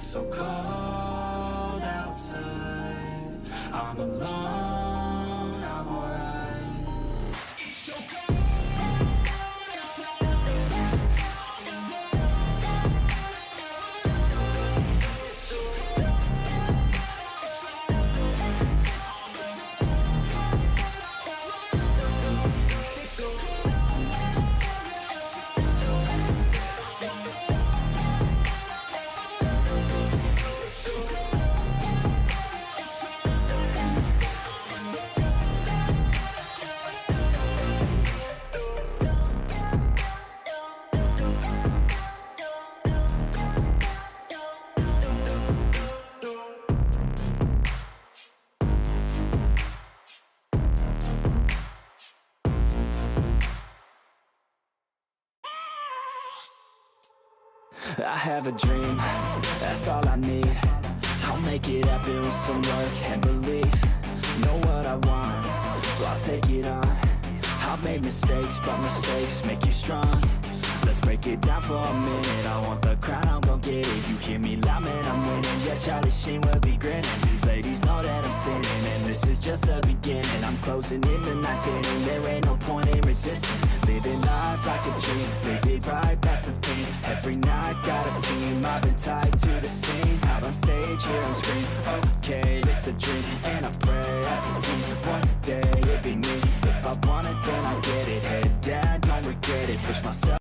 It's so cold outside. I'm alone, I'm alright. It's so cold outside. It's so cold I have a dream, that's all I need. I'll make it happen with some work and belief. Know what I want, so I'll take it on. I've made mistakes, but mistakes make you strong. Let's break it down for a minute. I want the crown, I'm gon' get it. You hear me loud, man, I'm winning. Yeah, Charlie Sheen will be grinning. These ladies know that I'm sinning, and this is just the beginning. I'm closing in the ninth inning. There ain't no point in resisting. Living life like a dream, live it right, that's the thing. Every night, got a team, I've been tied to the scene. Out on stage, here on screen. Okay, it's a dream, and I pray as a team. One day, it'll be me. If I want it, then I get it. Head down, don't regret it. Push myself.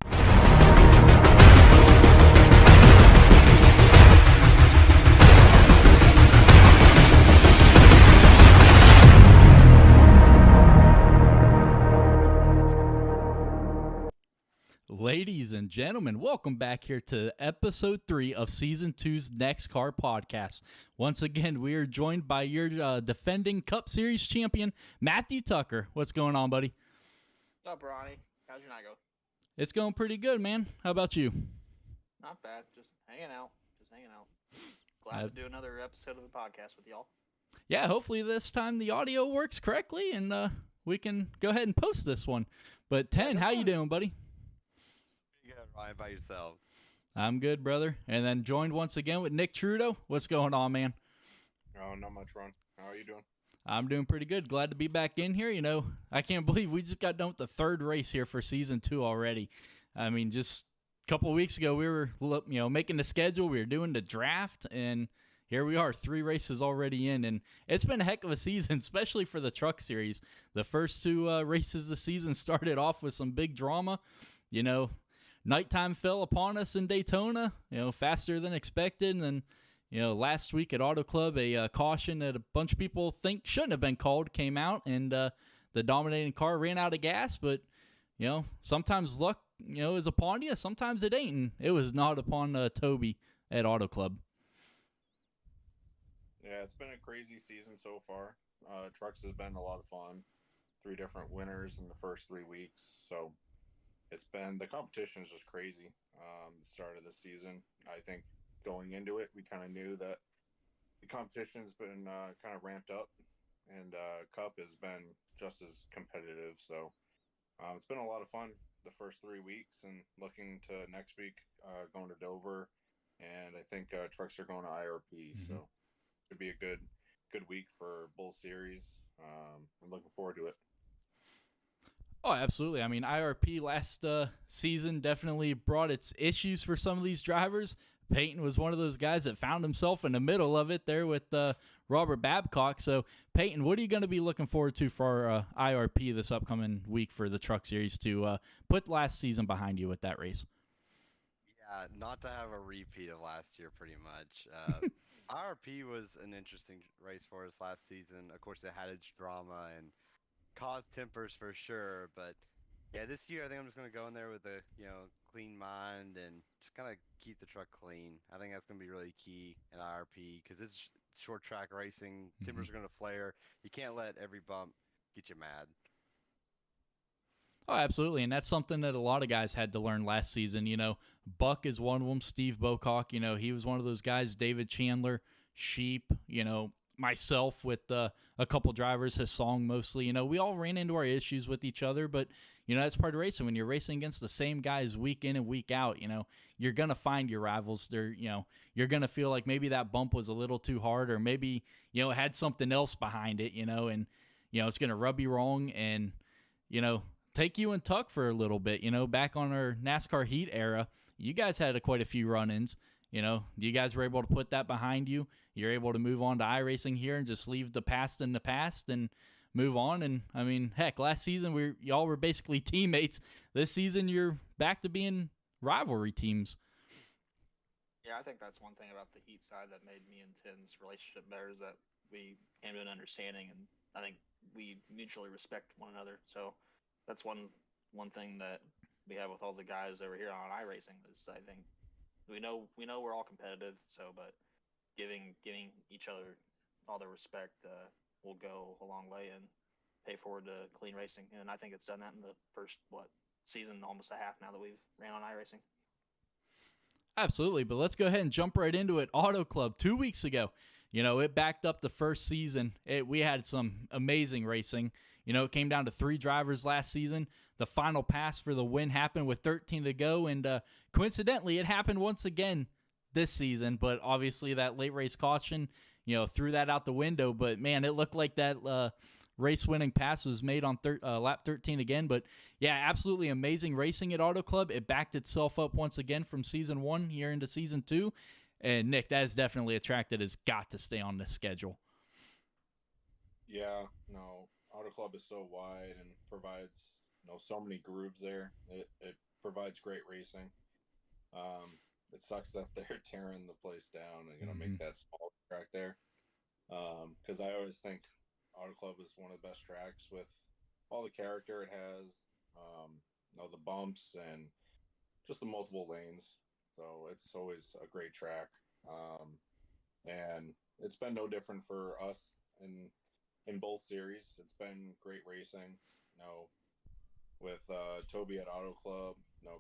Ladies and gentlemen, welcome back here to episode 3 of season 2's NEXXTCAR Podcast. Once again, we are joined by your defending Cup Series champion, Matthew Tucker. What's going on, buddy? What's up, Ronnie? How's your night go? It's going pretty good, man. How about you? Not bad. Just hanging out. Glad to do another episode of the podcast with y'all. Yeah, hopefully this time the audio works correctly and we can go ahead and post this one. But Ten, how you doing, buddy? Good, Ryan, by yourself. I'm good, brother. And then joined once again with Nick Trudeau. What's going on, man? Oh, not much, Ron. How are you doing? I'm doing pretty good. Glad to be back in here. You know, I can't believe we just got done with the third race here for season 2 already. I mean, just a couple of weeks ago, we were, making the schedule. We were doing the draft, and here we are, 3 races already in. And it's been a heck of a season, especially for the Truck Series. The first 2 races of the season started off with some big drama. You know, nighttime fell upon us in Daytona, faster than expected. And then, last week at Auto Club, a caution that a bunch of people think shouldn't have been called came out, and the dominating car ran out of gas. But, sometimes luck, is upon you. Sometimes it ain't. And it was not upon Toby at Auto Club. Yeah, it's been a crazy season so far. Trucks has been a lot of fun. 3 different winners in the first 3 weeks. So the competition is just crazy. The start of the season, I think going into it, we kind of knew that the competition's been kind of ramped up, and Cup has been just as competitive. So it's been a lot of fun the first 3 weeks, and looking to next week, going to Dover, and I think trucks are going to IRP. Mm-hmm. So should be a good week for both series. I'm looking forward to it. Oh, absolutely. I mean, IRP last season definitely brought its issues for some of these drivers. Peyton was one of those guys that found himself in the middle of it there with Robert Babcock. So, Peyton, what are you going to be looking forward to for IRP this upcoming week for the Truck Series to put last season behind you with that race? Yeah, not to have a repeat of last year, pretty much. IRP was an interesting race for us last season. Of course, it had its drama and caused tempers for sure. But, yeah, this year I think I'm just going to go in there with a clean mind and just kind of keep the truck clean. I think that's going to be really key in IRP because it's short track racing. Timbers are going to flare. You can't let every bump get you mad. Oh, absolutely, and that's something that a lot of guys had to learn last season. Buck is one of them. Steve Bocock, he was one of those guys. David Chandler, Sheep, myself with a couple drivers, Hassong mostly. We all ran into our issues with each other, but, that's part of racing. When you're racing against the same guys week in and week out, you're going to find your rivals. You're going to feel like maybe that bump was a little too hard, or maybe, it had something else behind it, and, it's going to rub you wrong and, take you in tuck for a little bit. Back on our NASCAR Heat era, you guys had quite a few run-ins. You guys were able to put that behind you. You're able to move on to iRacing here and just leave the past in the past and move on. And, I mean, heck, last season y'all were basically teammates. This season you're back to being rivalry teams. Yeah, I think that's one thing about the Heat side that made me and Tim's relationship better, is that we came to an understanding, and I think we mutually respect one another. So that's one thing that we have with all the guys over here on iRacing, is I think we know we're all competitive. So, but giving each other all the respect will go a long way and pay forward to clean racing. And I think it's done that in the first season, almost a half now that we've ran on iRacing. Absolutely, but let's go ahead and jump right into it. Auto Club 2 weeks ago, it backed up the first season. We had some amazing racing. It came down to 3 drivers last season. The final pass for the win happened with 13 to go, and coincidentally, it happened once again this season. But obviously, that late race caution, threw that out the window. But man, it looked like that race-winning pass was made on lap 13 again. But yeah, absolutely amazing racing at Auto Club. It backed itself up once again from season 1 here into season 2. And Nick, that is definitely a track that has got to stay on the schedule. Yeah, no, Auto Club is so wide and provides so many grooves there. It provides great racing. It sucks that they're tearing the place down and make that small track there. Because I always think Auto Club is one of the best tracks with all the character it has, the bumps and just the multiple lanes. So it's always a great track. And it's been no different for us in both series. It's been great racing. With Toby at Auto Club,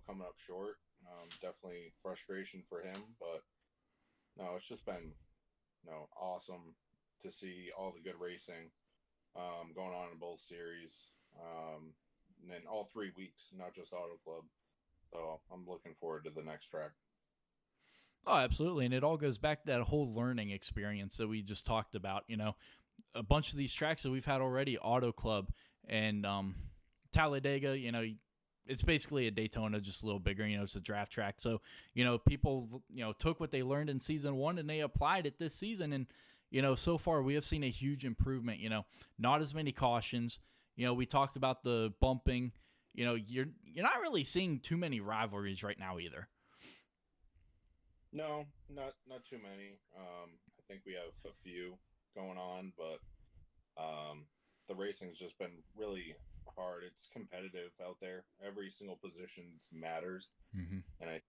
coming up short, definitely frustration for him. But it's just been awesome to see all the good racing going on in both series, and then all 3 weeks, not just Auto Club. So I'm looking forward to the next track. Oh, absolutely. And it all goes back to that whole learning experience that we just talked about. A bunch of these tracks that we've had already, Auto Club and Talladega, it's basically a Daytona, just a little bigger. It's a draft track. So, people, took what they learned in season 1 and they applied it this season. And, so far we have seen a huge improvement, not as many cautions. We talked about the bumping. You're not really seeing too many rivalries right now either. No, not too many. I think we have a few going on, but the racing's just been really hard. It's competitive out there. Every single position matters. Mm-hmm. And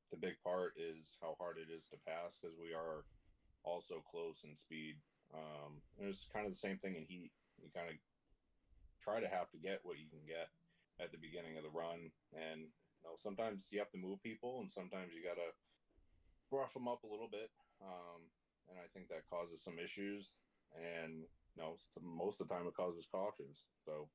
the big part is how hard it is to pass, because we are also close in speed. It's kind of the same thing in heat. You kind of try to have to get what you can get at the beginning of the run, and sometimes you have to move people, and sometimes you got to rough them up a little bit. And I think that causes some issues, and most of the time it causes cautions. So,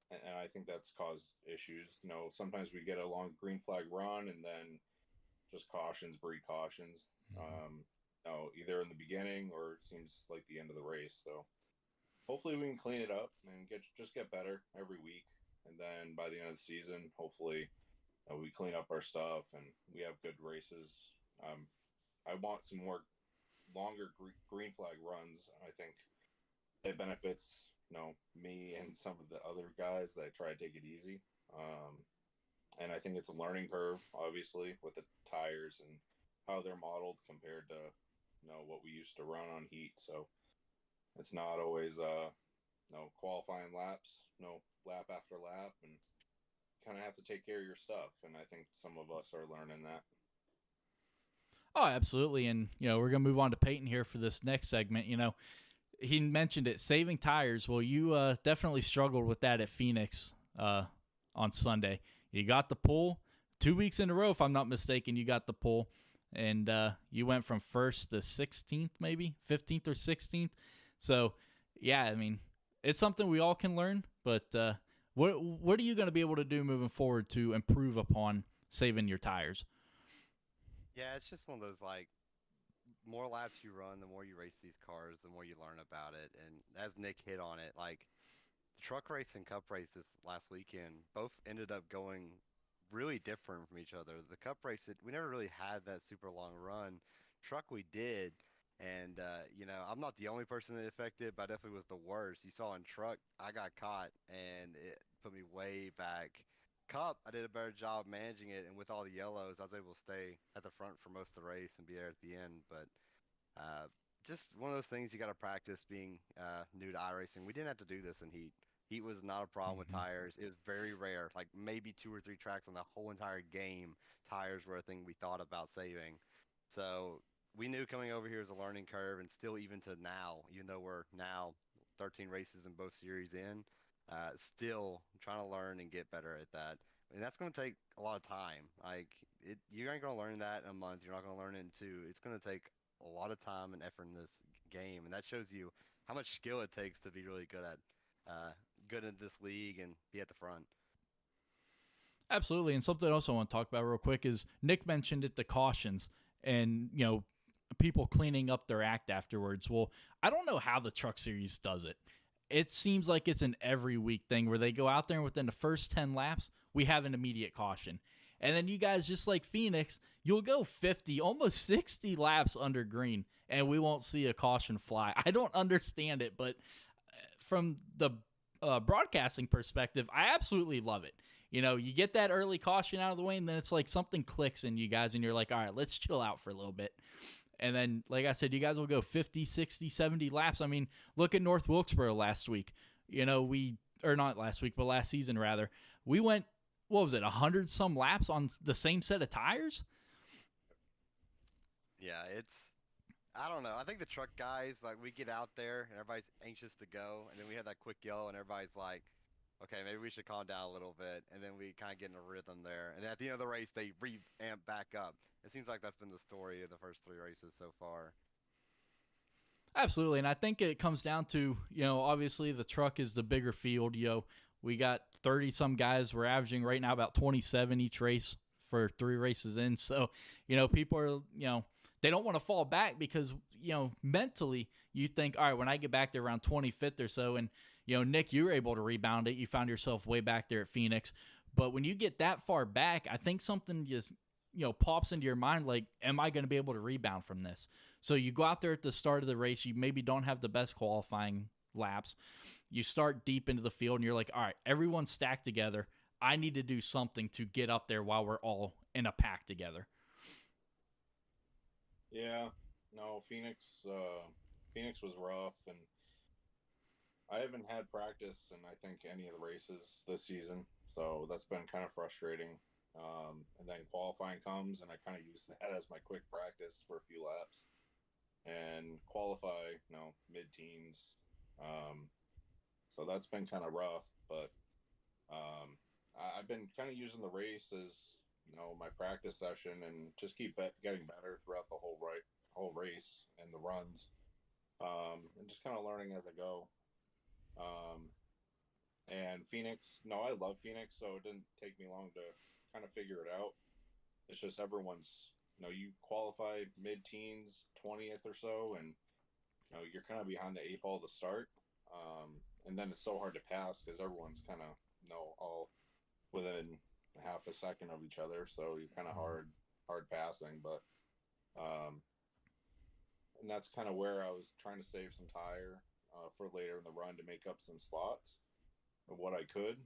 and I think that's caused issues. Sometimes we get a long green flag run, and then just cautions breed cautions. Either in the beginning or it seems like the end of the race. So hopefully we can clean it up and just get better every week. And then by the end of the season, hopefully we clean up our stuff and we have good races. I want some more longer green flag runs. I think it benefits, me and some of the other guys that try to take it easy. And I think it's a learning curve, obviously, with the tires and how they're modeled compared to, what we used to run on heat. So it's not always, qualifying laps, lap after lap, and kind of have to take care of your stuff. And I think some of us are learning that. Oh, absolutely. And, we're going to move on to Peyton here for this next segment. He mentioned it, saving tires. Well, you definitely struggled with that at Phoenix on Sunday. You got the pull 2 weeks in a row, if I'm not mistaken. You got the pull, and you went from 1st to 16th, maybe 15th or 16th. So, yeah, I mean, it's something we all can learn. But what are you going to be able to do moving forward to improve upon saving your tires? Yeah, it's just one of those like more laps you run, the more you race these cars, the more you learn about it. And as Nick hit on it, like the truck race and cup race this last weekend both ended up going really different from each other. The cup race, we never really had that super long run. Truck, we did. And, I'm not the only person that affected, but I definitely was the worst. You saw in truck, I got caught and it put me way back. Cup, I did a better job managing it. And with all the yellows, I was able to stay at the front for most of the race and be there at the end. But uh, just one of those things you got to practice being new to iRacing. We didn't have to do this in heat. Heat was not a problem with tires. It was very rare, like maybe 2 or 3 tracks on the whole entire game. Tires were a thing we thought about saving. So we knew coming over here was a learning curve, and still even to now, even though we're now 13 races in both series in, still trying to learn and get better at that. And that's going to take a lot of time. Like you ain't going to learn that in a month. You're not going to learn it in 2. It's going to take a lot of time and effort in this game, and that shows you how much skill it takes to be really good in this league and be at the front. Absolutely. And something else I want to talk about real quick is Nick mentioned it, the cautions and, people cleaning up their act afterwards. Well, I don't know how the truck series does it. It seems like it's an every week thing where they go out there and within the first 10 laps, we have an immediate caution. And then you guys, just like Phoenix, you'll go 50, almost 60 laps under green, and we won't see a caution fly. I don't understand it, but from the broadcasting perspective, I absolutely love it. You get that early caution out of the way, and then it's like something clicks in you guys, and you're like, all right, let's chill out for a little bit. And then, like I said, you guys will go 50, 60, 70 laps. I mean, look at North Wilkesboro last week. Or not last week, but last season, rather. We went, 100-some laps on the same set of tires? Yeah, I don't know. I think the truck guys, like, we get out there and everybody's anxious to go, and then we have that quick yellow, and everybody's like, okay, maybe we should calm down a little bit, and then we kind of get in a rhythm there. And then at the end of the race, they re-amp back up. It seems like that's been the story of the first 3 races so far. Absolutely, and I think it comes down to, obviously the truck is the bigger field. We got 30-some guys. We're averaging right now about 27 each race for 3 races in. So, people are, they don't want to fall back because, mentally you think, all right, when I get back there around 25th or so, and, Nick, you were able to rebound it. You found yourself way back there at Phoenix. But when you get that far back, I think something just, pops into your mind like, am I going to be able to rebound from this? So you go out there at the start of the race. You maybe don't have the best qualifying laps. You start deep into the field, and you're like, all right, everyone's stacked together. I need to do something to get up there while we're all in a pack together. Yeah, no, Phoenix was rough, and I haven't had practice in I think any of the races this season, so that's been kind of frustrating. And then qualifying comes, and I kind of use that as my quick practice for a few laps, and qualify, mid-teens. So that's been kind of rough, but I've been kind of using the race as my practice session, and just keep getting better throughout the whole race and the runs, and just kind of learning as I go. And Phoenix, no, I love Phoenix, so it didn't take me long to kind of figure it out. It's just everyone's, you qualify mid-teens, 20th or so, and you're kind of behind the 8 ball to start. And then it's so hard to pass because everyone's kind of, all within half a second of each other. So you're kind of hard passing, but, and that's kind of where I was trying to save some tire, for later in the run to make up some spots of what I could.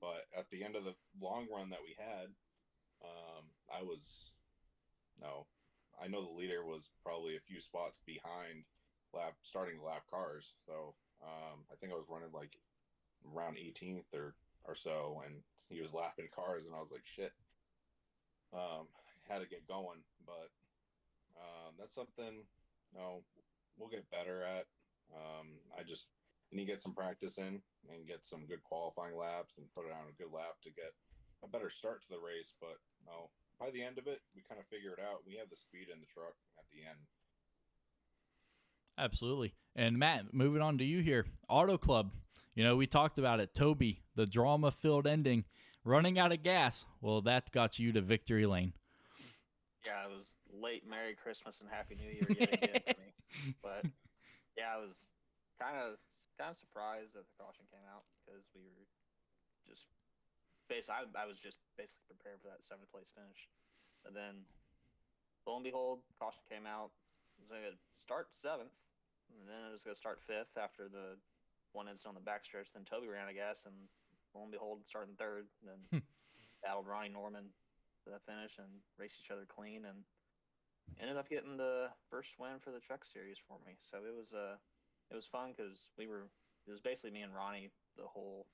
But at the end of the long run that we had, I know the leader was probably a few spots behind starting lap cars. So I think I was running like around 18th or so, and he was lapping cars, and I was like, shit. Had to get going, but that's something we'll get better at. I just need to get some practice in and get some good qualifying laps and put it on a good lap to get a better start to the race. But by the end of it, we kind of figure it out. We have the speed in the truck at the end. Absolutely. And Matt, moving on to you here. Auto Club. We talked about it. Toby, the drama-filled ending, running out of gas. Well, that got you to victory lane. Yeah, it was late Merry Christmas and Happy New Year yet again for me. But yeah, I was kind of surprised that the caution came out because we were just I was just basically prepared for that 7th place finish. And then lo and behold, caution came out. It was going to start 7th, and then it was going to start 5th after the one incident on the backstretch. Then Toby ran out of gas, and lo and behold, starting 3rd. And then battled Ronnie Norman for that finish and raced each other clean, and ended up getting the first win for the Truck Series for me. So it was fun because it was basically me and Ronnie the whole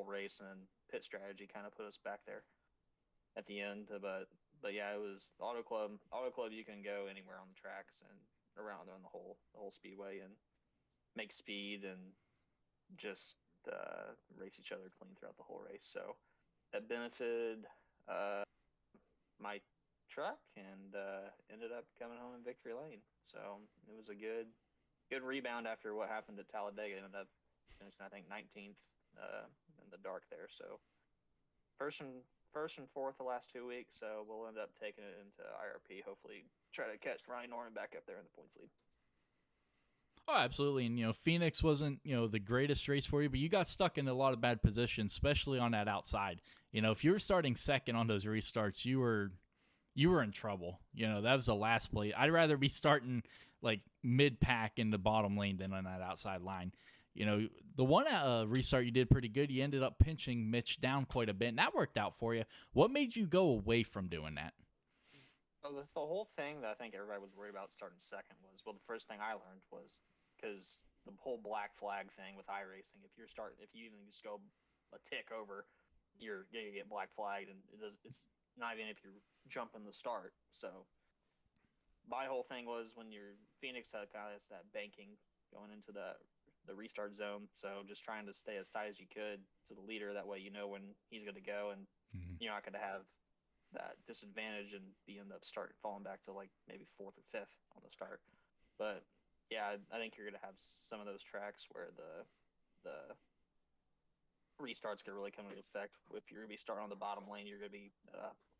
race, and then pit strategy kind of put us back there at the end. But yeah, it was the Auto Club. Auto Club, you can go anywhere on the tracks and around on the whole speedway and make speed and just race each other clean throughout the whole race. So that benefited my truck, and ended up coming home in victory lane. So it was a good rebound after what happened at Talladega. Ended up finishing, I think, 19th in the dark there. So first and 4th the last 2 weeks. So we'll end up taking it into IRP. Hopefully, try to catch Ronnie Norman back up there in the points lead. Oh, absolutely. And, Phoenix wasn't, the greatest race for you, but you got stuck in a lot of bad positions, especially on that outside. If you were starting second on those restarts, you were in trouble. That was the last place. I'd rather be starting like mid-pack in the bottom lane than on that outside line. The one restart you did pretty good. You ended up pinching Mitch down quite a bit, and that worked out for you. What made you go away from doing that? Well, the whole thing that I think everybody was worried about starting second was, well, the first thing I learned was, because the whole black flag thing with iRacing, if you even just go a tick over, you're gonna get black flagged, and it's not even if you're jumping the start. So my whole thing was, when your Phoenix had kind of that banking going into the restart zone, so just trying to stay as tight as you could to the leader. That way, when he's going to go, and you're not going to have that disadvantage and end up falling back to like maybe 4th or 5th on the start. But yeah, I think you're going to have some of those tracks where the restarts could really come into effect. If you're going to be starting on the bottom lane, you're going to be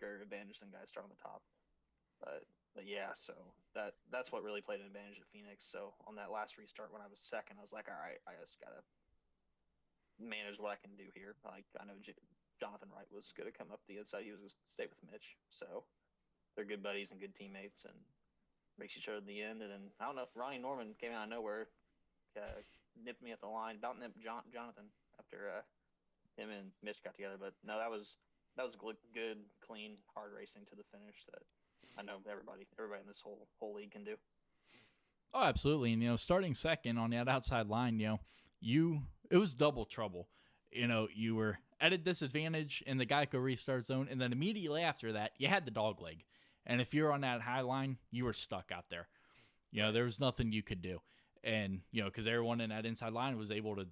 greater advantage than guys starting on the top. But yeah, so that's what really played an advantage at Phoenix. So on that last restart when I was second, I was like, all right, I just gotta manage what I can do here. Like, I know Jonathan Wright was going to come up the inside. He was going to stay with Mitch. So they're good buddies and good teammates, and race each other at the end. And then I don't know, Ronnie Norman came out of nowhere, nipped me at the line, about nipped Jonathan after him and Mitch got together. But no, that was good, clean, hard racing to the finish that I know everybody in this whole league can do. Oh, absolutely. And, starting second on that outside line, it was double trouble. You were at a disadvantage in the Geico restart zone, and then immediately after that, you had the dog leg. And if you're on that high line, you were stuck out there. There was nothing you could do. And, because everyone in that inside line was able to,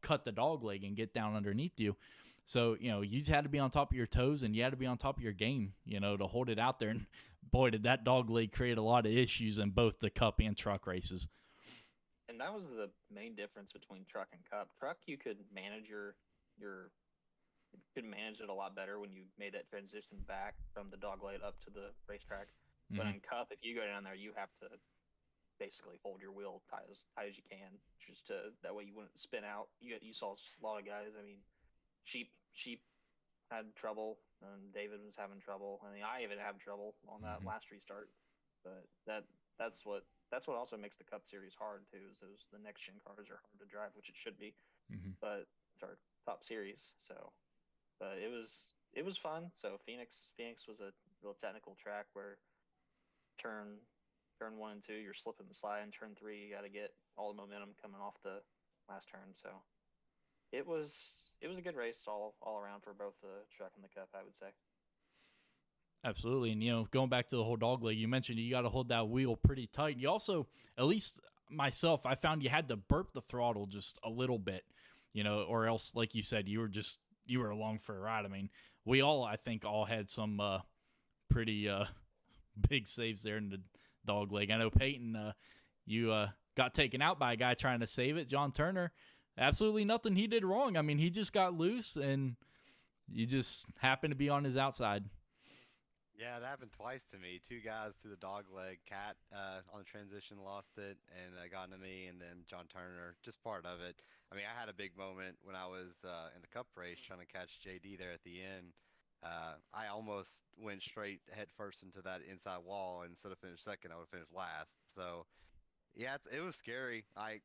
cut the dog leg and get down underneath you. So, you just had to be on top of your toes, and you had to be on top of your game, to hold it out there. And boy, did that dog leg create a lot of issues in both the Cup and Truck races. And that was the main difference between Truck and Cup. Truck, you could manage manage it a lot better when you made that transition back from the dog leg up to the racetrack. Mm-hmm. But in Cup, if you go down there, you have to basically hold your wheel tight as you can, just that way you wouldn't spin out. You saw a lot of guys. I mean, Sheep had trouble, and David was having trouble. I mean, I even had trouble on that last restart. But that's what also makes the Cup Series hard too. Is the next gen cars are hard to drive, which it should be. Mm-hmm. But it's our top series, so. But it was fun. So Phoenix was a real technical track where turn 1 and 2, you're slipping the slide, and turn 3, you got to get all the momentum coming off the last turn. So it was a good race all around for both the Truck and the Cup, I would say. Absolutely. And, going back to the whole dog leg, you mentioned you got to hold that wheel pretty tight. You also, at least myself, I found you had to burp the throttle just a little bit, or else, like you said, you were along for a ride. I mean, we all, I think, had some pretty big saves there in the dog leg. I know Peyton, you got taken out by a guy trying to save it. John Turner, absolutely nothing he did wrong. I mean, he just got loose, and you just happened to be on his outside. Yeah, it happened twice to me. Two guys through the dog leg. Cat on the transition lost it and got into me, and then John Turner, just part of it. I mean, I had a big moment when I was in the Cup race trying to catch JD there at the end. I almost went straight head first into that inside wall, and instead of finished second, I would have finished last. So yeah, it was scary. A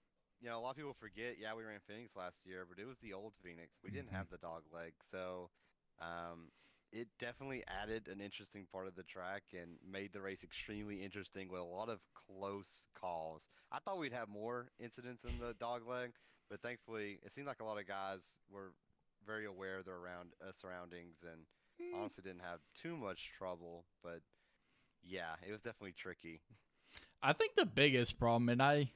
lot of people forget. Yeah, we ran Phoenix last year, but it was the old Phoenix. We didn't have the dog leg, so um, it definitely added an interesting part of the track and made the race extremely interesting with a lot of close calls. I thought we'd have more incidents in the dog leg, but thankfully, it seemed like a lot of guys were very aware of their surroundings and honestly didn't have too much trouble. But yeah, it was definitely tricky. I think the biggest problem, and I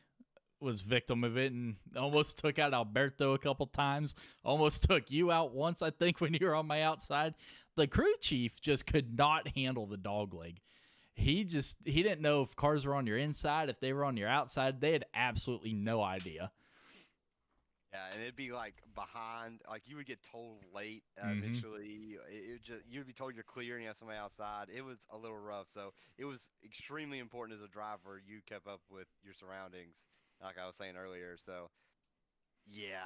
was victim of it and almost took out Alberto a couple times, almost took you out once, I think, when you were on my outside. The crew chief just could not handle the dog leg. He didn't know if cars were on your inside, if they were on your outside. They had absolutely no idea. Yeah, and it'd be like behind, like you would get told late eventually. You'd be told you're clear and you have somebody outside. It was a little rough, so it was extremely important as a driver you kept up with your surroundings, like I was saying earlier. So yeah,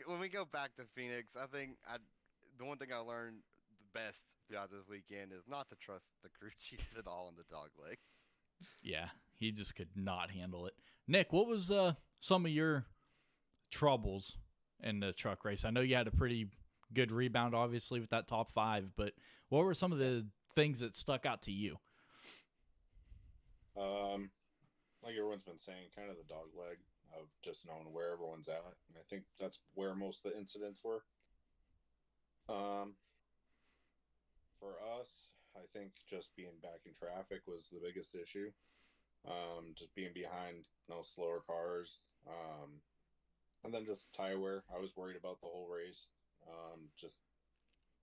when we go back to Phoenix, I think the one thing I learned the best throughout this weekend is not to trust the crew chief at all in the dog leg. Yeah, he just could not handle it. Nick, what was some of your troubles in the truck race? I know you had a pretty good rebound, obviously, with that top 5, but what were some of the things that stuck out to you? Like everyone's been saying, kind of the dog leg of just knowing where everyone's at, and I think that's where most of the incidents were. For us, I think just being back in traffic was the biggest issue. Just being behind slower cars. And then just tire wear. I was worried about the whole race. Just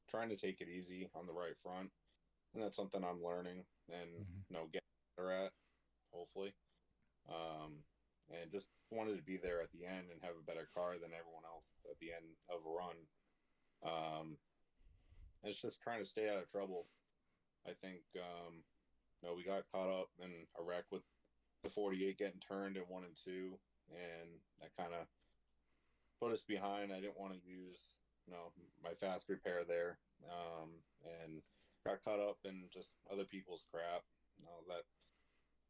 trying to take it easy on the right front. And that's something I'm learning and, getting better at, hopefully. And just wanted to be there at the end and have a better car than everyone else at the end of a run. And it's just trying to stay out of trouble. I think, we got caught up in a wreck with the 48 getting turned in 1 and 2. And that kind of put us behind. I didn't want to use, my fast repair there, and got caught up in just other people's crap. That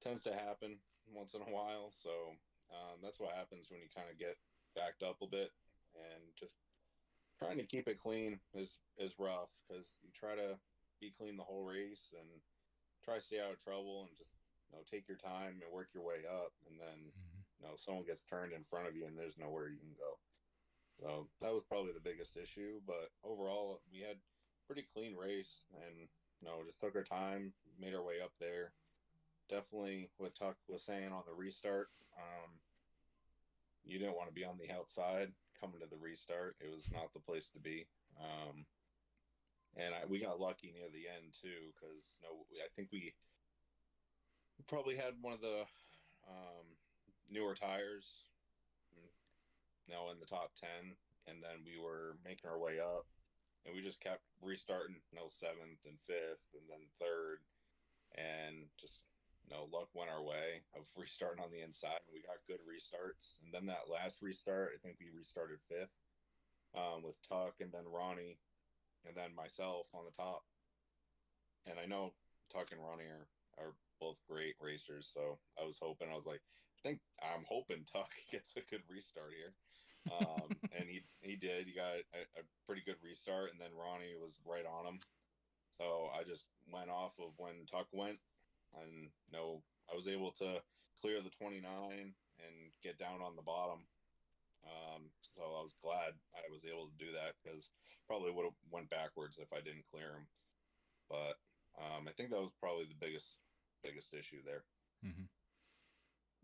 tends to happen once in a while. So that's what happens when you kind of get backed up a bit, and just trying to keep it clean is rough because you try to be clean the whole race and try to stay out of trouble and just take your time and work your way up, and then someone gets turned in front of you and there's nowhere you can go. So that was probably the biggest issue, but overall we had pretty clean race and just took our time, made our way up there. Definitely what Tuck was saying on the restart, you didn't want to be on the outside coming to the restart. It was not the place to be. And we got lucky near the end too, because I think we probably had one of the newer tires in the top 10, and then we were making our way up, and we just kept restarting 7th and 5th and then 3rd, and just luck went our way of restarting on the inside, and we got good restarts. And then that last restart, I think we restarted 5th with Tuck and then Ronnie and then myself on the top. And I know Tuck and Ronnie are both great racers, so I was like, I'm hoping Tuck gets a good restart here. And he did. He got a pretty good restart, and then Ronnie was right on him. So I just went off of when Tuck went, and I was able to clear the 29 and get down on the bottom. So I was glad I was able to do that, because probably would have went backwards if I didn't clear him. But I think that was probably the biggest issue there.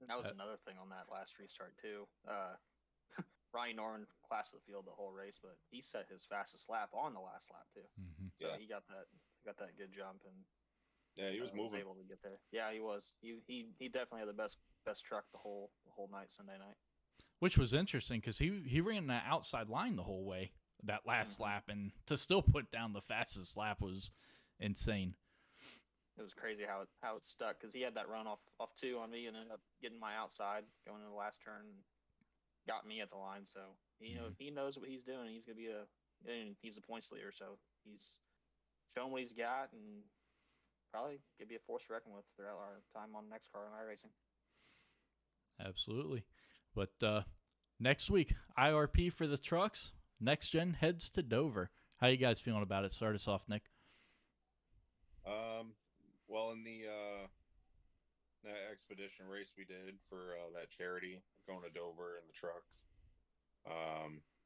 That was another thing on that last restart too. Ronnie Norman classed the field the whole race, but he set his fastest lap on the last lap too. So he got that good jump, and Yeah, he was was moving. able to get there. Yeah, he was. He definitely had the best truck the whole night Sunday night. Which was interesting because he ran that outside line the whole way that last Mhm. lap, and to still put down the fastest lap was insane. It was crazy how it stuck because he had that run off two on me and ended up getting my outside going into the last turn and got me at the line. So he knows what he's doing. He's gonna be and he's a points leader, so he's shown what he's got and probably could be a force to reckon with throughout our time on NEXXTCAR and iRacing. Absolutely. But next week, IRP for the trucks. Next Gen heads to Dover. How you guys feeling about it? Start us off, Nick. Well, in the that expedition race we did for that charity going to Dover in the trucks.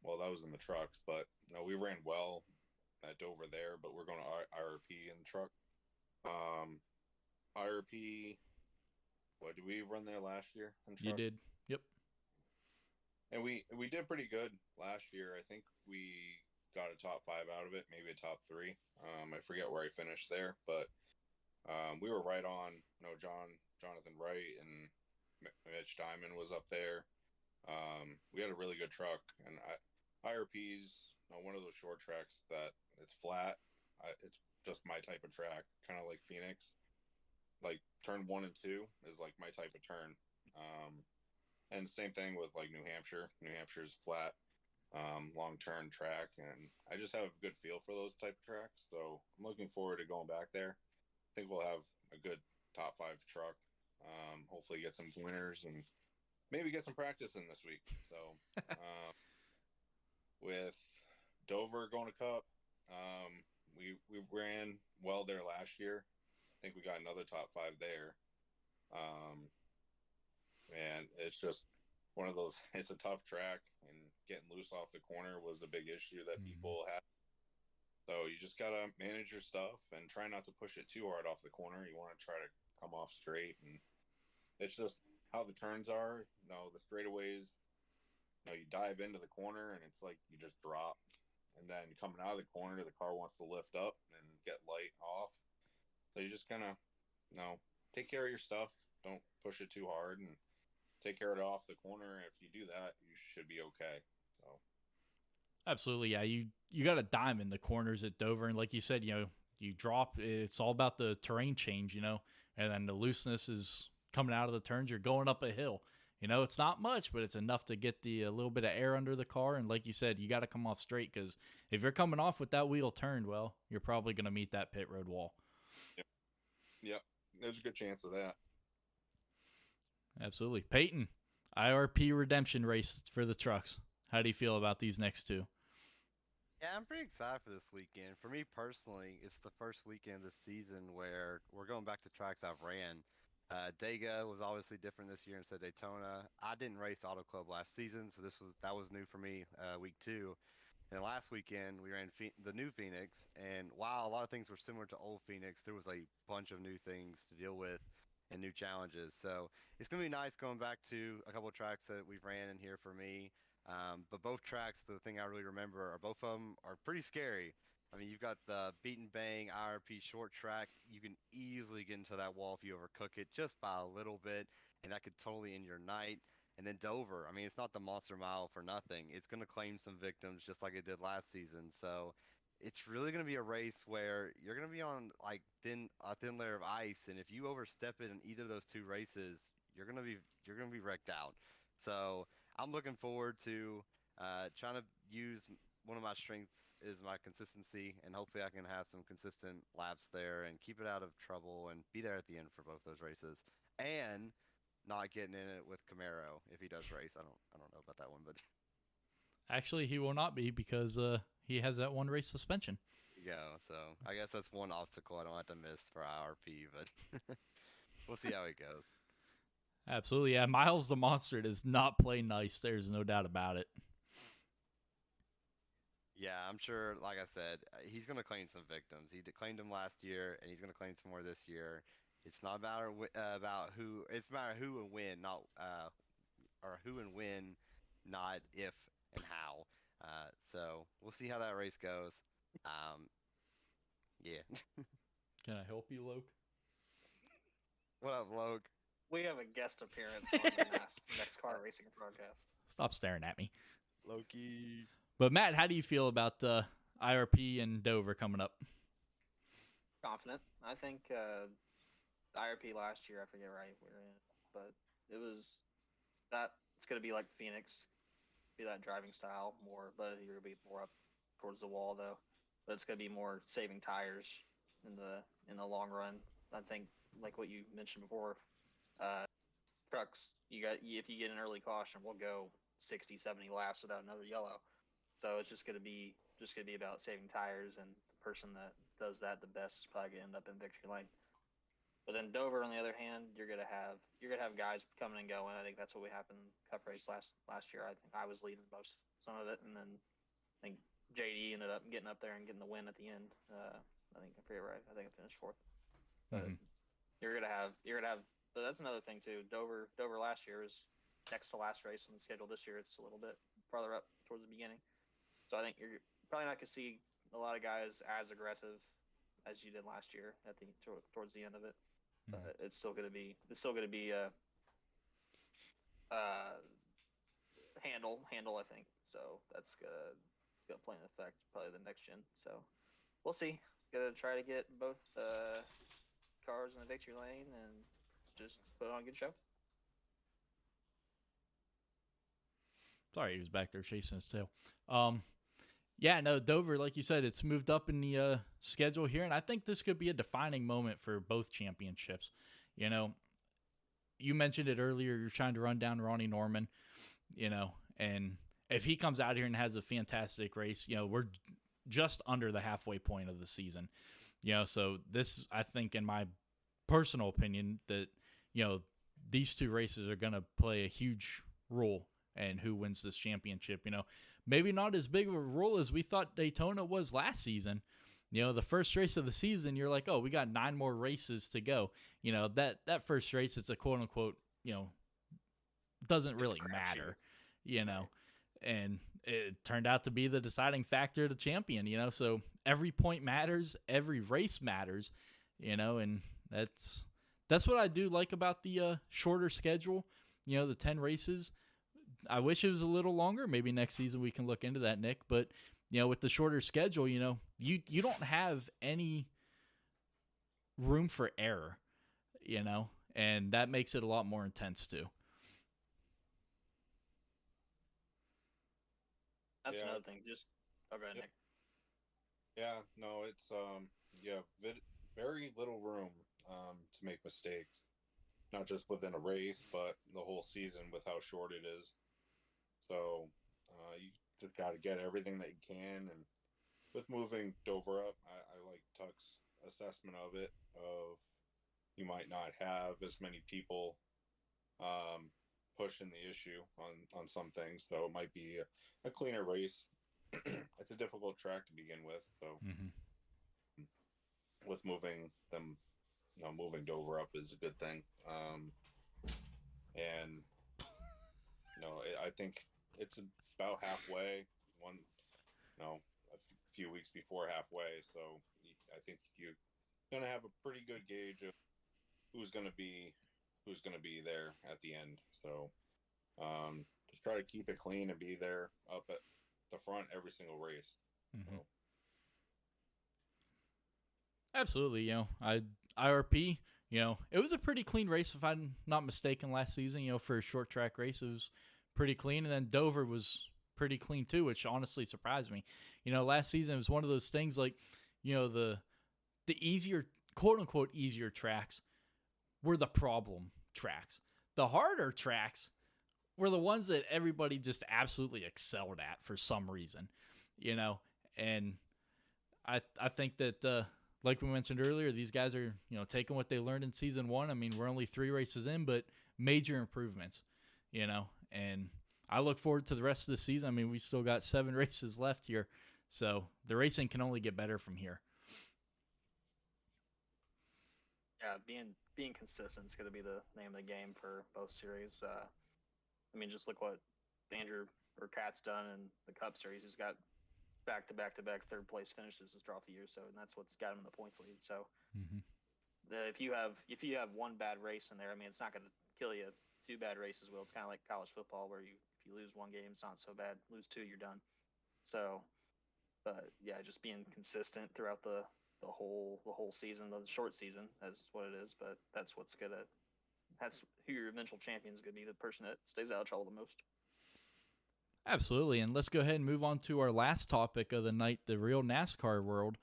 Well, that was in the trucks, but no, we ran well at Dover there, but we're going to IRP in the truck. IRP, what did we run there last year in You truck? did. Yep. And we did pretty good last year. I think we got a top 5 out of it, maybe a top 3. I forget where I finished there, but we were right on. Jonathan Wright and Mitch Diamond was up there. We had a really good truck, and IRP's one of those short tracks that it's flat. It's just my type of track, kind of like Phoenix. Like turn 1 and 2 is like my type of turn. And same thing with like New Hampshire. New Hampshire's flat, long turn track, and I just have a good feel for those type of tracks. So I'm looking forward to going back there. I think we'll have a good top 5 truck. Hopefully get some winners and maybe get some practice in this week. So with Dover going to Cup, we ran well there last year. I think we got another top 5 there. And it's just one of those. It's a tough track, and getting loose off the corner was a big issue that people have. So you just gotta manage your stuff and try not to push it too hard off the corner. You want to try to come off straight, and it's just how the turns are. The straightaways. You dive into the corner, and it's like you just drop, and then coming out of the corner, the car wants to lift up and get light off. So you just kind of, take care of your stuff. Don't push it too hard, and take care of it off the corner. If you do that, you should be okay. So Absolutely, yeah. You got a dime in the corners at Dover, and like you said, you drop. It's all about the terrain change, and then the looseness is coming out of the turns. You're going up a hill. It's not much, but it's enough to get the a little bit of air under the car. And like you said, you got to come off straight because if you're coming off with that wheel turned, well, you're probably going to meet that pit road wall. yep, there's a good chance of that. Absolutely. Peyton, IRP redemption race for the trucks. How do you feel about these next two? Yeah, I'm pretty excited for this weekend. For me personally, it's the first weekend this season where we're going back to tracks I've ran. Dega was obviously different this year instead of Daytona. I didn't race Auto Club last season, so that was new for me. Week 2. And last weekend we ran the new Phoenix, and while a lot of things were similar to old Phoenix, there was a bunch of new things to deal with and new challenges. So it's gonna be nice going back to a couple of tracks that we've ran in here for me. But both tracks, the thing I really remember are both of them are pretty scary. I mean, you've got the beat and bang IRP short track. You can easily get into that wall if you overcook it just by a little bit, and that could totally end your night. And then Dover, I mean, it's not the monster mile for nothing. It's going to claim some victims just like it did last season. So it's really going to be a race where you're going to be on like a thin layer of ice, and if you overstep it in either of those two races, you're going to be wrecked out. So I'm looking forward to trying to use one of my strengths is my consistency, and hopefully I can have some consistent laps there and keep it out of trouble and be there at the end for both those races. And not getting in it with Camaro if he does race. I don't know about that one, but Actually, he will not be because he has that one race suspension. yeah. So I guess that's one obstacle I don't have to miss for IRP, but we'll see how it goes. Absolutely, yeah. Miles the Monster does not play nice. There's no doubt about it. Yeah, I'm sure. Like I said, he's gonna claim some victims. He claimed them last year, and he's gonna claim some more this year. It's not about who. It's about who and when, not or who and when, not if and how. So we'll see how that race goes. Um, yeah. Can I help you, Luke? What up, Loke? We have a guest appearance on the NEXXTCAR Racing Podcast. Stop staring at me. Loki. But Matt, how do you feel about IRP and Dover coming up? Confident. I think IRP last year, I forget right where, but it was that it's going to be like Phoenix, be that driving style more, but you're going to be more up towards the wall though. But it's going to be more saving tires in the long run. I think like what you mentioned before, trucks if you get an early caution, we'll go 60, 70 laps without another yellow. So it's just going to be about saving tires, and the person that does that the best is probably going to end up in victory lane. But then Dover, on the other hand, you're gonna have guys coming and going. I think that's what we happened in Cup race last year. I think I was leading some of it, and then I think JD ended up getting up there and getting the win at the end. I think I forget right. I think I finished fourth. But you're gonna have. But that's another thing too. Dover last year was next to last race on the schedule. This year it's a little bit farther up towards the beginning. So I think you're probably not gonna see a lot of guys as aggressive as you did last year at the towards the end of it. It's still going to be a handle. I think so. That's gonna play an effect probably the next gen. So we'll see. Gonna try to get both cars in the victory lane and just put on a good show. Sorry, he was back there chasing his tail. Yeah, no, Dover, like you said, it's moved up in the schedule here, and I think this could be a defining moment for both championships. You know, you mentioned it earlier, you're trying to run down Ronnie Norman, and if he comes out here and has a fantastic race, we're just under the halfway point of the season. So this, I think, in my personal opinion, that, these two races are going to play a huge role in who wins this championship. Maybe not as big of a role as we thought Daytona was last season. The first race of the season, you're like, oh, we got 9 more races to go. That first race, it's a quote unquote, doesn't really matter, and it turned out to be the deciding factor of the champion, so every point matters, every race matters, and that's what I do like about the shorter schedule, the 10 races. I wish it was a little longer. Maybe next season we can look into that, Nick. But, with the shorter schedule, you don't have any room for error, and that makes it a lot more intense too. That's another thing. Just go ahead, Nick. Yeah, no, it's very little room to make mistakes, not just within a race, but the whole season with how short it is. So you just got to get everything that you can. And with moving Dover up, I like Tuck's assessment of it, of you might not have as many people pushing the issue on some things. So it might be a cleaner race. It's a difficult track to begin with. So with moving them, moving Dover up is a good thing. And I think it's about halfway. A few weeks before halfway. So I think you're gonna have a pretty good gauge of who's gonna be there at the end. So just try to keep it clean and be there up at the front every single race. So. Absolutely, IRP, it was a pretty clean race if I'm not mistaken last season, for a short track race. It was pretty clean, and then Dover was pretty clean too, which honestly surprised me. Last season it was one of those things like, the easier, quote unquote, easier tracks were the problem tracks. The harder tracks were the ones that everybody just absolutely excelled at for some reason, and I think that, like we mentioned earlier, these guys are, taking what they learned in season 1. I mean, we're only 3 races in, but major improvements, and I look forward to the rest of the season. I mean, we still got 7 races left here, so the racing can only get better from here. Yeah, being consistent is going to be the name of the game for both series. I mean, just look what Andrew or Kat's done in the Cup Series. He's got back-to-back third-place finishes to start off the year, and that's what's got him in the points lead. So if you have one bad race in there, I mean, it's not going to kill you. Two bad races will. It's kind of like college football where if you lose one game, it's not so bad. Lose two, you're done. So, but yeah, just being consistent throughout the whole season, the short season, that's what it is. But that's who your eventual champion is going to be, the person that stays out of trouble the most. Absolutely, and let's go ahead and move on to our last topic of the night, the real NASCAR world.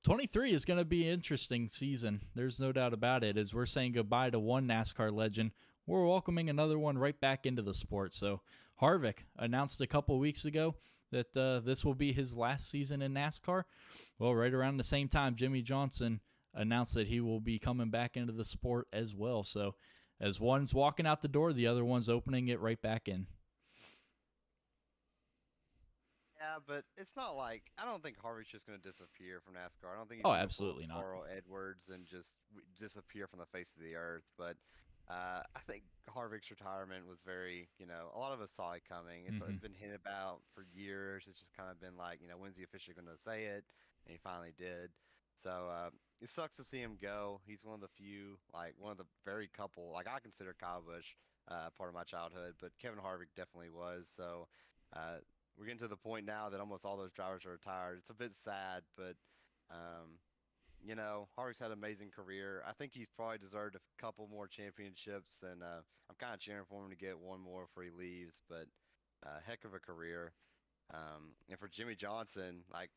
23 is going to be an interesting season. There's no doubt about it. As we're saying goodbye to one NASCAR legend, we're welcoming another one right back into the sport. So Harvick announced a couple weeks ago that this will be his last season in NASCAR. Well, right around the same time, Jimmy Johnson announced that he will be coming back into the sport as well. So as one's walking out the door, the other one's opening it right back in. Yeah, but it's not like I don't think Harvick's just going to disappear from NASCAR. I don't think he's Oh, gonna absolutely pull not. Carl Edwards and just disappear from the face of the earth. But I think Harvick's retirement was very, a lot of us saw it coming. It's Mhm. been hinted about for years. It's just kind of been like, when's he officially going to say it? And he finally did. So it sucks to see him go. He's one of the few, like one of the very couple, like I consider Kyle Busch part of my childhood, but Kevin Harvick definitely was. So. Uh, we're getting to the point now that almost all those drivers are retired. It's a bit sad, but um, Harvick's had an amazing career. I think he's probably deserved a couple more championships, and I'm kind of cheering for him to get one more before he leaves. But heck of a career. And for Jimmy Johnson, like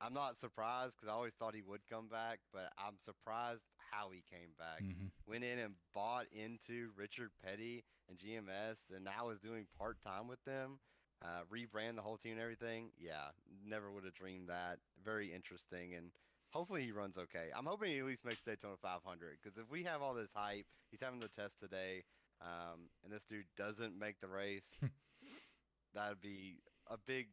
I'm not surprised because I always thought he would come back, but I'm surprised how he came back. Mhm. Went in and bought into Richard Petty and GMS, and now is doing part time with them. Rebrand the whole team and everything. Yeah, never would have dreamed that. Very interesting, and hopefully he runs okay. I'm hoping he at least makes Daytona 500 because if we have all this hype, he's having the test today, and this dude doesn't make the race, that'd be a big.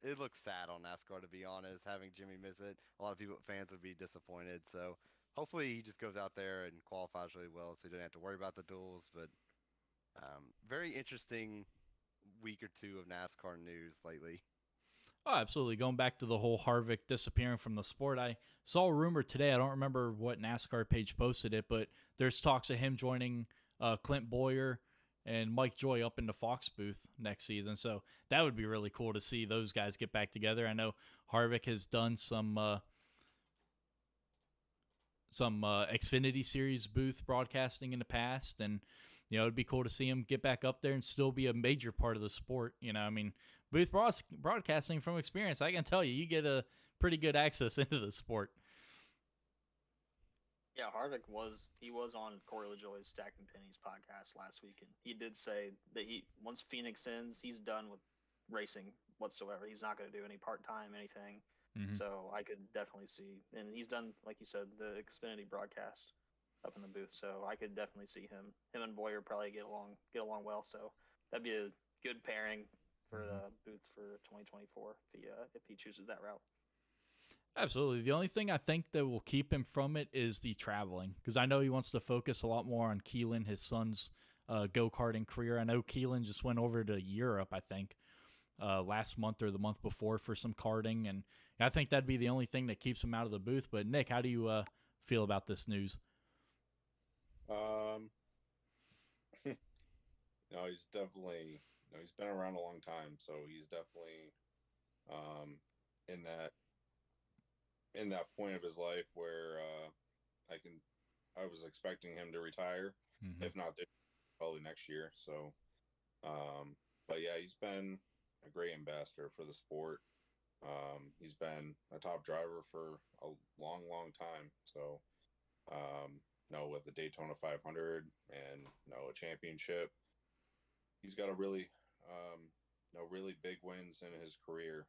It looks sad on NASCAR to be honest. Having Jimmy miss it, a lot of fans would be disappointed. So hopefully he just goes out there and qualifies really well, so he doesn't have to worry about the duels. But very interesting week or two of NASCAR news lately. Oh, absolutely. Going back to the whole Harvick disappearing from the sport, I saw a rumor today. I don't remember what NASCAR page posted it, but there's talks of him joining Clint Boyer and Mike Joy up in the Fox booth next season. So that would be really cool to see those guys get back together. I know Harvick has done some Xfinity Series booth broadcasting in the past, and it'd be cool to see him get back up there and still be a major part of the sport. I mean, booth broadcasting from experience, I can tell you get a pretty good access into the sport. Yeah, Harvick was on Corey LaJoy's Stacking Pennies podcast last week, and he did say that once Phoenix ends, he's done with racing whatsoever. He's not going to do any part time anything. Mm-hmm. So I could definitely see, and he's done, like you said, the Xfinity broadcast up in the booth. So I could definitely see him and Boyer probably get along well. So that'd be a good pairing for the booth for 2024 if he chooses that route. Absolutely. The only thing I think that will keep him from it is the traveling, because I know he wants to focus a lot more on Keelan, his son's go-karting career. I know Keelan just went over to Europe, I think, last month or the month before for some karting, and I think that'd be the only thing that keeps him out of the booth. But Nick, how do you feel about this news? No, he's definitely he's been around a long time, so he's definitely in that point of his life where I was expecting him to retire, if not this, probably next year. So, but yeah, he's been a great ambassador for the sport. He's been a top driver for a long, long time. So, with the Daytona 500 and a championship, he's got a really big wins in his career.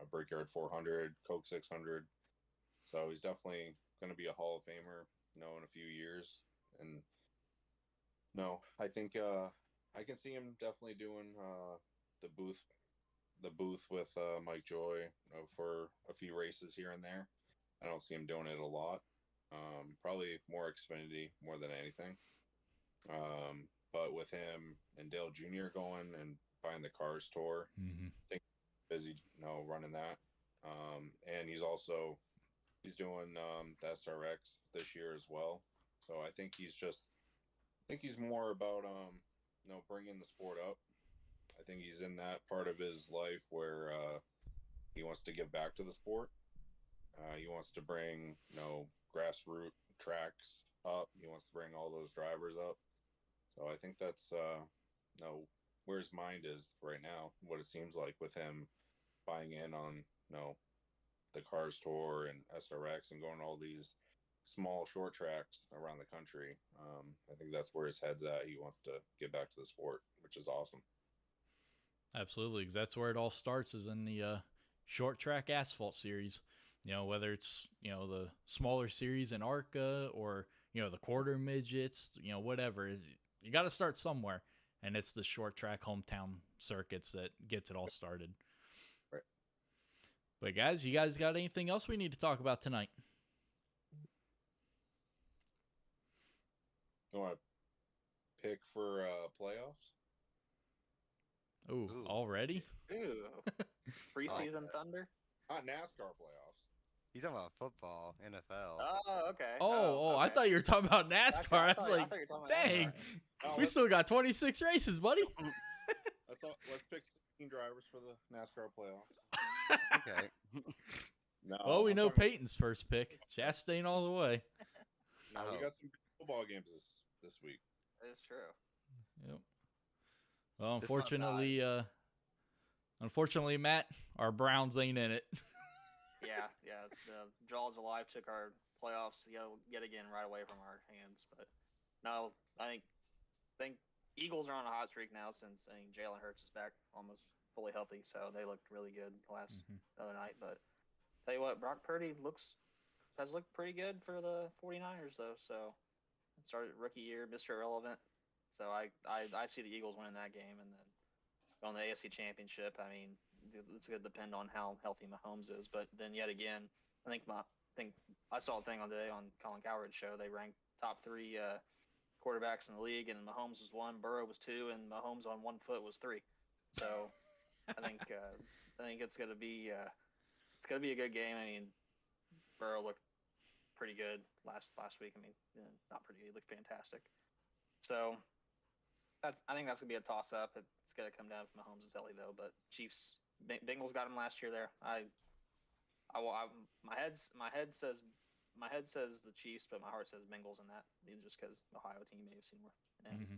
A Brickyard 400, Coke 600. So he's definitely going to be a Hall of Famer, in a few years. And I think I can see him definitely doing the booth with Mike Joy for a few races here and there. I don't see him doing it a lot. Probably more Xfinity more than anything. But with him and Dale Jr. going and buying the Cars tour, I think he's busy, running that. And he's also He's doing the SRX this year as well. So I think he's more about bringing the sport up. I think he's in that part of his life where he wants to give back to the sport. He wants to bring grassroots tracks up. He wants to bring all those drivers up. So I think that's where his mind is right now. What it seems like with him buying in on the Cars Tour and SRX and going to all these small short tracks around the country. I think that's where his head's at. He wants to get back to the sport, which is awesome. Absolutely, because that's where it all starts, is in the short track asphalt series. Whether it's the smaller series in ARCA or the quarter midgets, whatever. You got to start somewhere, and it's the short track hometown circuits that gets it all started. Right. But guys, you guys got anything else we need to talk about tonight? You want to pick for playoffs? Ooh, already? Ooh. Preseason Thunder? Not NASCAR playoffs. He's talking about football, NFL. Oh, okay. Oh, okay. I thought you were talking about NASCAR. I was like, dang, we still got 26 races, buddy. Let's pick 16 drivers for the NASCAR playoffs. Okay. No, Well, we know Peyton's first pick. Chastain all the way. No, we got some football games this week. That is true. Yep. Well, unfortunately, Matt, our Browns ain't in it. Yeah. The Jaws Alive took our playoffs yet again right away from our hands. But no, I think Eagles are on a hot streak now since Jalen Hurts is back almost fully healthy. So they looked really good the other night. But tell you what, Brock Purdy has looked pretty good for the 49ers though. So it started rookie year, Mr. Irrelevant. So I see the Eagles winning that game, and then on the AFC Championship. I mean, it's going to depend on how healthy Mahomes is. But then yet again, I think I saw a thing on today on Colin Cowherd's show. They ranked top 3 quarterbacks in the league, and Mahomes was 1, Burrow was 2, and Mahomes on 1 foot was 3. So I think it's going to be a good game. I mean, Burrow looked pretty good last week. I mean, not pretty good. He looked fantastic. So I think that's gonna be a toss up. It's gonna come down to Mahomes and Telly though. But Chiefs, Bengals got him last year. There, my head says the Chiefs, but my heart says Bengals in that, just because Ohio team may have seen more. Mm-hmm.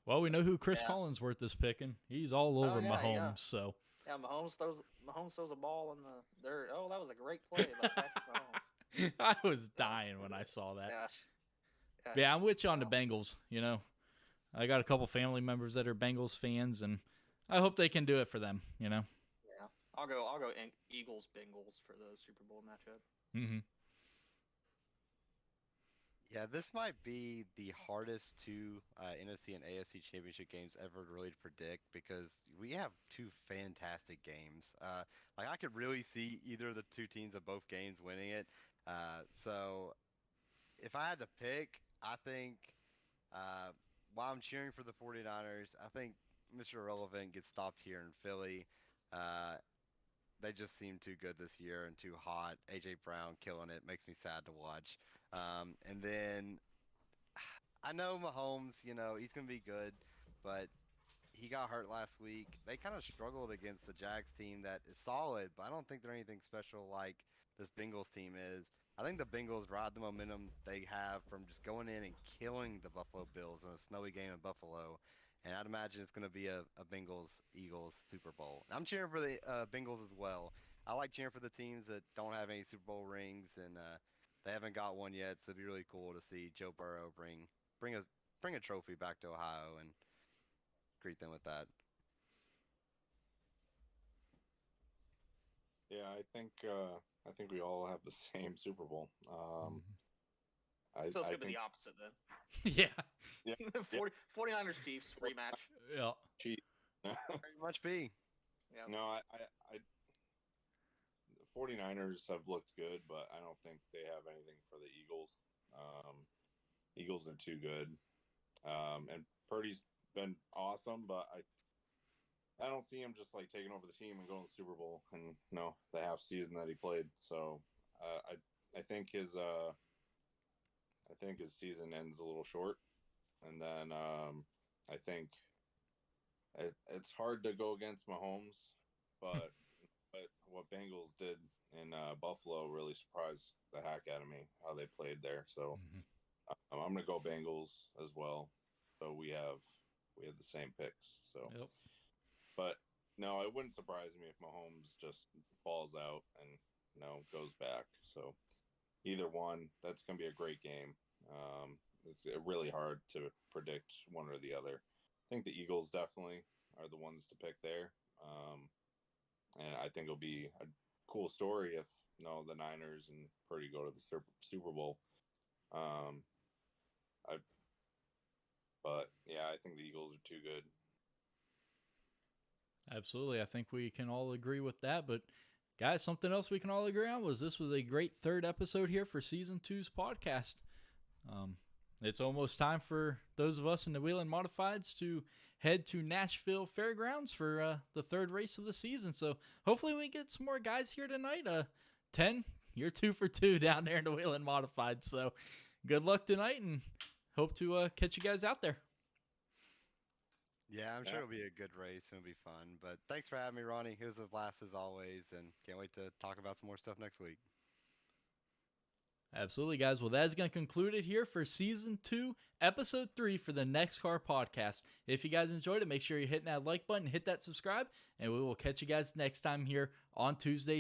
Well, we know who Chris Collinsworth is picking. He's all over Mahomes. So Mahomes throws a ball in the dirt. Oh, that was a great play by Patrick Mahomes. I was dying when I saw that. Gosh. Yeah, I'm with you on the Bengals. I got a couple family members that are Bengals fans, and I hope they can do it for them. Yeah, I'll go Eagles Bengals for the Super Bowl matchup. Mm-hmm. Yeah, this might be the hardest 2 NFC and AFC championship games ever really to predict, because we have 2 fantastic games. I could really see either of the 2 teams of both games winning it. So if I had to pick, I think while I'm cheering for the 49ers, I think Mr. Irrelevant gets stopped here in Philly. They just seem too good this year and too hot. A.J. Brown killing it. Makes me sad to watch. And then I know Mahomes, he's going to be good, but he got hurt last week. They kind of struggled against the Jags team that is solid, but I don't think they're anything special like this Bengals team is. I think the Bengals ride the momentum they have from just going in and killing the Buffalo Bills in a snowy game in Buffalo. And I'd imagine it's going to be a Bengals-Eagles Super Bowl. I'm cheering for the Bengals as well. I like cheering for the teams that don't have any Super Bowl rings, and they haven't got one yet. So it'd be really cool to see Joe Burrow bring a trophy back to Ohio and greet them with that. Yeah, I think we all have the same Super Bowl. So it's going to be the opposite then. Yeah. 49ers Chiefs rematch. Yeah. Very much be. Yeah. No, the 49ers have looked good, but I don't think they have anything for the Eagles. Eagles are too good. And Purdy's been awesome, but I don't see him just like taking over the team and going to the Super Bowl and the half season that he played. So I think his season ends a little short, and then I think it's hard to go against Mahomes, but what Bengals did in Buffalo really surprised the heck out of me how they played there. So I'm gonna go Bengals as well. So we have the same picks. So, Yep. But no, it wouldn't surprise me if Mahomes just falls out and goes back. So either one, that's gonna be a great game. It's really hard to predict one or the other. I think the Eagles definitely are the ones to pick there. And I think it'll be a cool story if the Niners and Purdy go to the Super Bowl. But yeah, I think the Eagles are too good. Absolutely. I think we can all agree with that. But guys, something else we can all agree on was this was a great third episode here for Season 2's podcast. It's almost time for those of us in the Wheeling Modifieds to head to Nashville Fairgrounds for the third race of the season. So hopefully we get some more guys here tonight. 10, you're 2 for 2 down there in the Wheeling Modifieds. So good luck tonight and hope to catch you guys out there. Yeah, I'm sure it'll be a good race and it'll be fun. But thanks for having me, Ronnie. It was a blast as always, and can't wait to talk about some more stuff next week. Absolutely, guys. Well, that's going to conclude it here for Season 2, Episode 3 for the NEXXTCAR Podcast. If you guys enjoyed it, make sure you're hitting that like button, hit that subscribe, and we will catch you guys next time here on Tuesday.